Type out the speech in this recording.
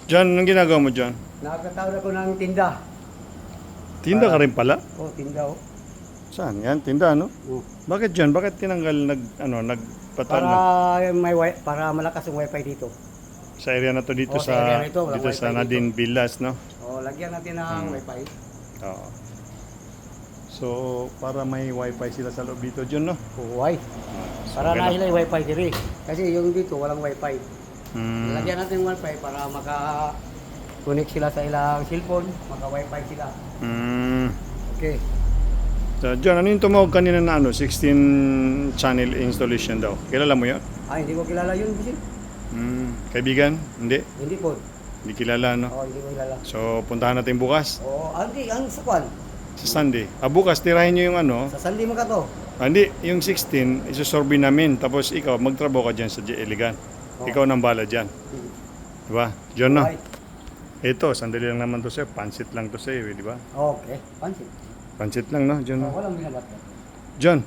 John, anong ginagawa mo, John? Nakakatawag ako ng tinda. Tinda ka rin pala? Oh, tinda oh. Saan? Yan, tinda, no? Oh. Bakit, John? Bakit tinanggal, nagpatal Para malakas yung wifi dito. sa area na to dito Oh, sa area na ito, walang dito wifi sa Nadine Villas, no? Oh, lagyan natin ng wifi. Oo. So, para may wifi sila sa loob dito, John, no? Oh, wifi. Para okay nahila yung wifi diri. Kasi yung dito walang wifi. Hmm. Lagyan natin yung wifi para maka-connect sila sa ilang cellphone, maka-wifi sila. Okay. So, John, ano yung tumawag kanina na 16 channel installation daw? Kilala mo yun? Hindi ko kilala yun, kasi. Kaibigan? Hindi? Hindi po. Hindi kilala, no? Oh, hindi ko kilala. So, puntahan natin bukas. Oh, ang sa kwan. Sa Sunday. Bukas, tirahin nyo yung Sa Sunday mo ka to. Hindi, yung 16, isusorby namin. Tapos ikaw, magtrabaho ka dyan sa J. Elegant. Ikaw nang bala dyan. Diba? John, no? Right. Ito, sandali lang naman to sa'yo. Pansit lang to sa'yo, di ba? Okay, pansit. Pansit lang, no? John, no? Walang binabat. John,